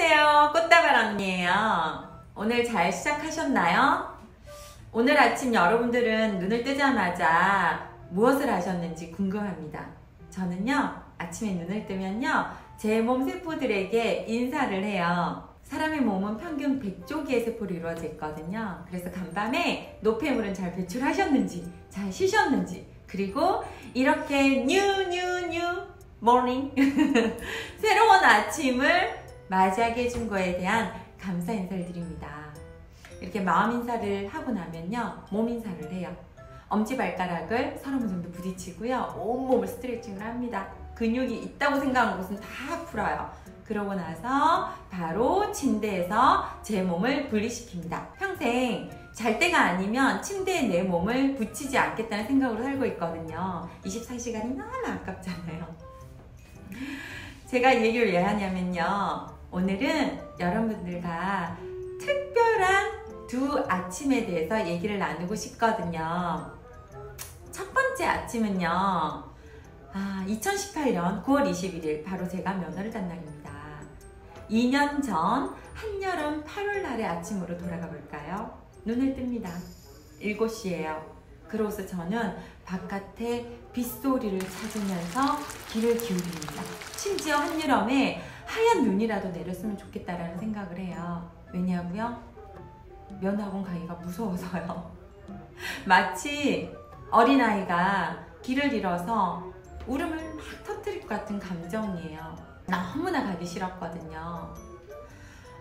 안녕하세요. 꽃다발 언니예요. 오늘 잘 시작하셨나요? 오늘 아침 여러분들은 눈을 뜨자마자 무엇을 하셨는지 궁금합니다. 저는요, 아침에 눈을 뜨면요, 제 몸 세포들에게 인사를 해요. 사람의 몸은 평균 100조기의 세포로 이루어져 있거든요. 그래서 간밤에 노폐물은 잘 배출하셨는지, 잘 쉬셨는지, 그리고 이렇게 뉴 모닝 새로운 아침을 맞이하게 해준 거에 대한 감사 인사를 드립니다. 이렇게 마음 인사를 하고 나면요, 몸 인사를 해요. 엄지발가락을 30번 정도 부딪히고요, 온몸을 스트레칭을 합니다. 근육이 있다고 생각하는 곳은 다 풀어요. 그러고 나서 바로 침대에서 제 몸을 분리시킵니다. 평생 잘 때가 아니면 침대에 내 몸을 붙이지 않겠다는 생각으로 살고 있거든요. 24시간이 너무 아깝잖아요. 제가 이 얘기를 왜 하냐면요, 오늘은 여러분들과 특별한 두 아침에 대해서 얘기를 나누고 싶거든요. 첫 번째 아침은요, 2018년 9월 21일 바로 제가 면허를 딴 날입니다. 2년 전 한여름 8월 날의 아침으로 돌아가 볼까요? 눈을 뜹니다. 7시예요. 그러고서 저는 바깥에 빗소리를 찾으면서 귀를 기울입니다. 심지어 한여름에 하얀 눈이라도 내렸으면 좋겠다라는 생각을 해요. 왜냐고요? 면허학원 가기가 무서워서요. 마치 어린아이가 길을 잃어서 울음을 막 터뜨릴 것 같은 감정이에요. 너무나 가기 싫었거든요.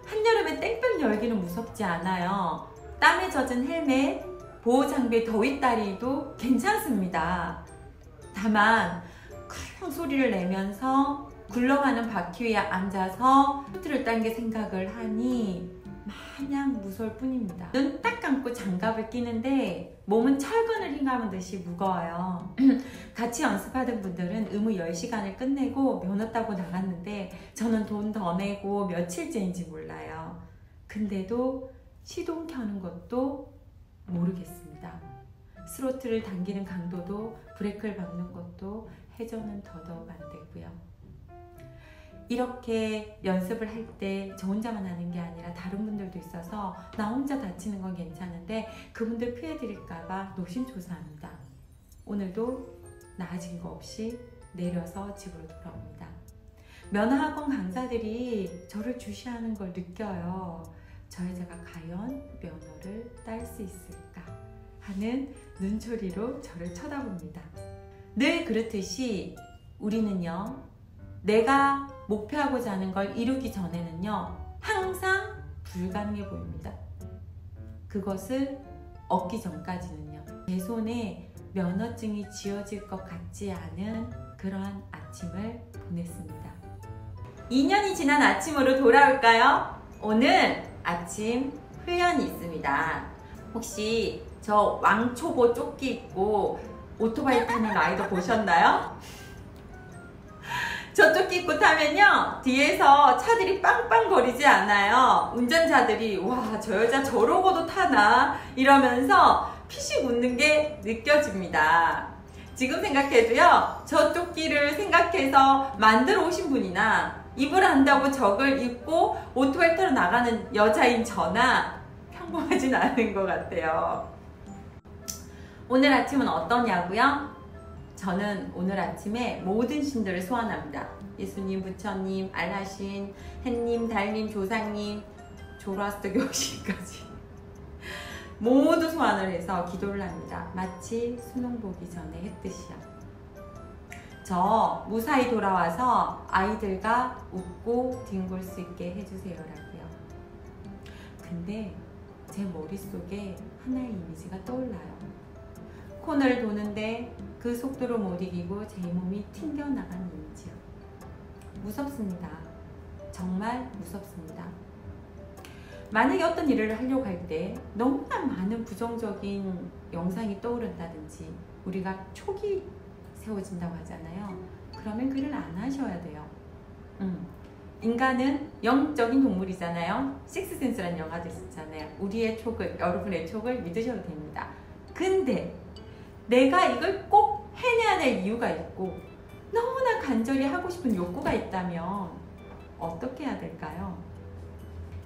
한여름에 땡볕 열기는 무섭지 않아요. 땀에 젖은 헬멧, 보호장비에 더위다리도 괜찮습니다. 다만 큰 소리를 내면서 굴러가는 바퀴 위에 앉아서 후트를 당겨 생각을 하니 마냥 무서울 뿐입니다. 눈 딱 감고 장갑을 끼는데 몸은 철근을 휘감은 듯이 무거워요. 같이 연습하던 분들은 의무 10시간을 끝내고 면허 따고 나갔는데 저는 돈 더 내고 며칠째인지 몰라요. 근데도 시동 켜는 것도 모르겠습니다. 스로틀을 당기는 강도도 브레이크를 밟는 것도 회전은 더더욱 안 되고요. 이렇게 연습을 할 때 저 혼자만 하는 게 아니라 다른 분들도 있어서 나 혼자 다치는 건 괜찮은데 그분들 피해드릴까봐 노심초사합니다. 오늘도 나아진 거 없이 내려서 집으로 돌아옵니다. 면허학원 강사들이 저를 주시하는 걸 느껴요. 저 여자가 과연 면허를 딸 수 있을까 하는 눈초리로 저를 쳐다봅니다. 늘 그렇듯이 우리는요, 내가 목표하고자 하는 걸 이루기 전에는요, 항상 불가능해 보입니다. 그것을 얻기 전까지는요, 제 손에 면허증이 쥐어질 것 같지 않은 그러한 아침을 보냈습니다. 2년이 지난 아침으로 돌아올까요? 오늘 아침 훈련이 있습니다. 혹시 저 왕초보 조끼 입고 오토바이 타는 라이더 보셨나요? 저 조끼 입고 타면요, 뒤에서 차들이 빵빵 거리지 않아요. 운전자들이 와, 저 여자 저러고도 타나 이러면서 피식 웃는 게 느껴집니다. 지금 생각해도요, 저 조끼를 생각해서 만들어 오신 분이나 입으라 한다고 저걸 입고 오토바이 타러 나가는 여자인 저나 평범하진 않은 것 같아요. 오늘 아침은 어떠냐고요? 저는 오늘 아침에 모든 신들을 소환합니다. 예수님, 부처님, 알라신, 햇님, 달님, 조상님, 조로아스터 교신까지 모두 소환을 해서 기도를 합니다. 마치 수능 보기 전에 했듯이요. 저 무사히 돌아와서 아이들과 웃고 뒹굴 수 있게 해주세요라고요. 근데 제 머릿속에 하나의 이미지가 떠올라요. 코너를 도는데 그 속도로 못 이기고 제 몸이 튕겨나가는 이미지요. 무섭습니다. 정말 무섭습니다. 만약에 어떤 일을 하려고 할 때 너무나 많은 부정적인 영상이 떠오른다든지 우리가 촉이 세워진다고 하잖아요. 그러면 그 일을 안 하셔야 돼요. 인간은 영적인 동물이잖아요. 식스센스라는 영화도 있었잖아요. 우리의 촉을, 여러분의 촉을 믿으셔도 됩니다. 근데 내가 이걸 꼭 해내야 될 이유가 있고 너무나 간절히 하고 싶은 욕구가 있다면 어떻게 해야 될까요?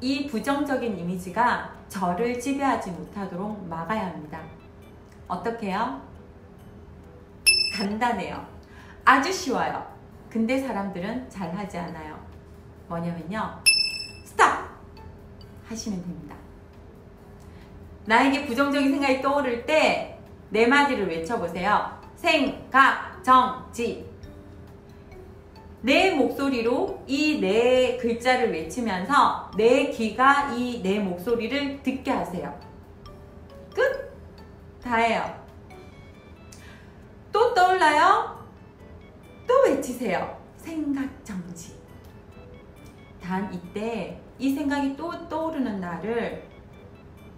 이 부정적인 이미지가 저를 지배하지 못하도록 막아야 합니다. 어떻게 해요? 간단해요. 아주 쉬워요. 근데 사람들은 잘 하지 않아요. 뭐냐면요. 스탑! 하시면 됩니다. 나에게 부정적인 생각이 떠오를 때 네 마디를 외쳐보세요. 생각, 정지. 내 목소리로 이 네 글자를 외치면서 내 귀가 이 내 목소리를 듣게 하세요. 끝! 다예요. 또 떠올라요? 또 외치세요. 생각, 정지. 단 이때 이 생각이 또 떠오르는 날을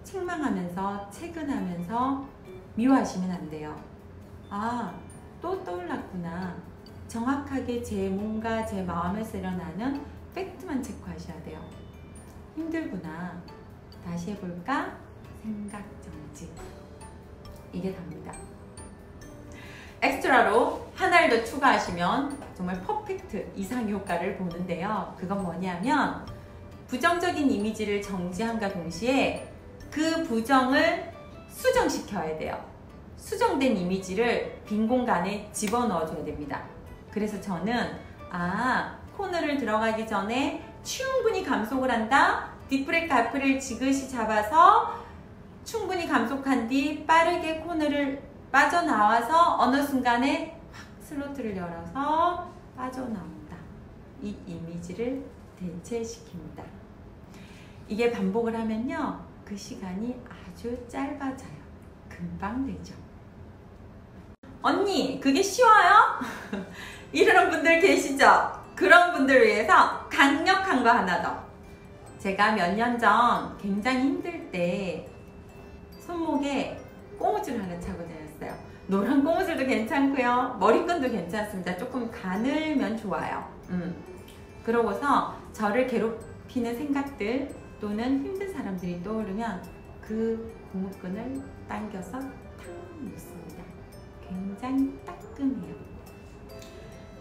책망하면서 채근하면서 미워하시면 안 돼요. 아, 또 떠올랐구나. 정확하게 제 몸과 제 마음에서 일어나는 팩트만 체크하셔야 돼요. 힘들구나. 다시 해볼까? 생각 정지. 이게 답니다. 엑스트라로 하나를 더 추가하시면 정말 퍼펙트 이상 효과를 보는데요. 그건 뭐냐면 부정적인 이미지를 정지함과 동시에 그 부정을 수정시켜야 돼요. 수정된 이미지를 빈 공간에 집어넣어줘야 됩니다. 그래서 저는 코너를 들어가기 전에 충분히 감속을 한다. 뒷브레이크 앞을 지그시 잡아서 충분히 감속한 뒤 빠르게 코너를 빠져나와서 어느 순간에 확 슬로트를 열어서 빠져나온다. 이 이미지를 대체시킵니다. 이게 반복을 하면요. 그 시간이 아주 짧아져요. 금방 되죠. 언니, 그게 쉬워요? 이런 분들 계시죠? 그런 분들을 위해서 강력한 거 하나 더. 제가 몇 년 전 굉장히 힘들 때 손목에 고무줄 하나 차고 다녔어요. 노란 고무줄도 괜찮고요. 머리끈도 괜찮습니다. 조금 가늘면 좋아요. 그러고서 저를 괴롭히는 생각들 또는 힘든 사람들이 떠오르면 그 고무끈을 당겨서 탁 놓습니다. 굉장히 따끔해요.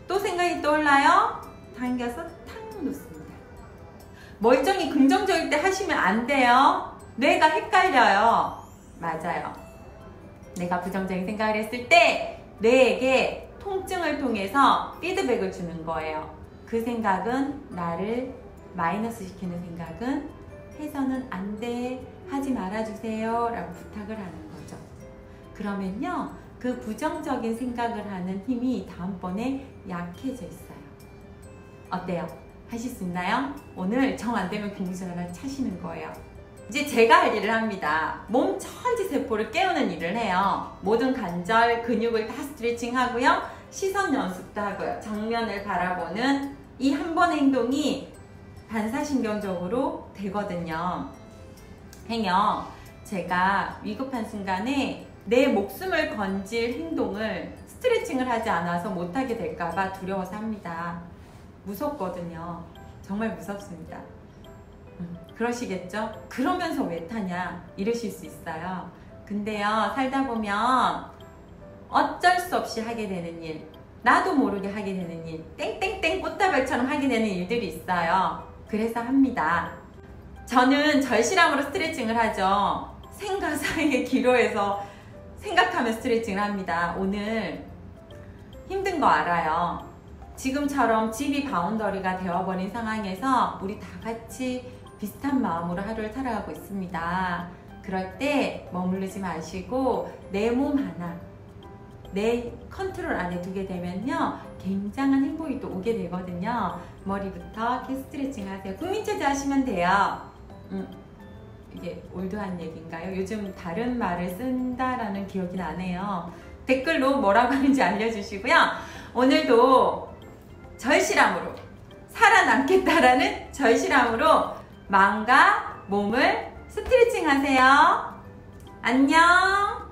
또 생각이 떠올라요? 당겨서 탁 놓습니다. 멀쩡히 긍정적일 때 하시면 안 돼요. 뇌가 헷갈려요. 맞아요. 내가 부정적인 생각을 했을 때 뇌에게 통증을 통해서 피드백을 주는 거예요. 그 생각은 나를 마이너스 시키는 생각은 해서는 안 돼, 하지 말아주세요 라고 부탁을 하는 거죠. 그러면요, 그 부정적인 생각을 하는 힘이 다음번에 약해져 있어요. 어때요? 하실 수 있나요? 오늘 정 안 되면 공구줄 하나 차시는 거예요. 이제 제가 할 일을 합니다. 몸 전체 세포를 깨우는 일을 해요. 모든 관절, 근육을 다 스트레칭 하고요. 시선 연습도 하고요. 정면을 바라보는 이 한 번의 행동이 반사신경적으로 되거든요. 행여 제가 위급한 순간에 내 목숨을 건질 행동을 스트레칭을 하지 않아서 못하게 될까봐 두려워서 합니다. 무섭거든요. 정말 무섭습니다. 그러시겠죠? 그러면서 왜 타냐? 이러실 수 있어요. 근데요, 살다 보면 어쩔 수 없이 하게 되는 일, 나도 모르게 하게 되는 일, 땡땡땡 꽃다발처럼 하게 되는 일들이 있어요. 그래서 합니다. 저는 절실함으로 스트레칭을 하죠. 생과 사이의 기로에서 생각하며 스트레칭을 합니다. 오늘 힘든 거 알아요. 지금처럼 집이 바운더리가 되어버린 상황에서 우리 다 같이 비슷한 마음으로 하루를 살아가고 있습니다. 그럴 때 머무르지 마시고 내 몸 하나, 내 컨트롤 안에 두게 되면요, 굉장한 행복이 또 오게 되거든요. 머리부터 이렇게 스트레칭 하세요. 국민체조 하시면 돼요. 이게 올드한 얘기인가요? 요즘 다른 말을 쓴다라는 기억이 나네요. 댓글로 뭐라고 하는지 알려주시고요. 오늘도 절실함으로 살아남겠다라는 절실함으로 마음과 몸을 스트레칭 하세요. 안녕.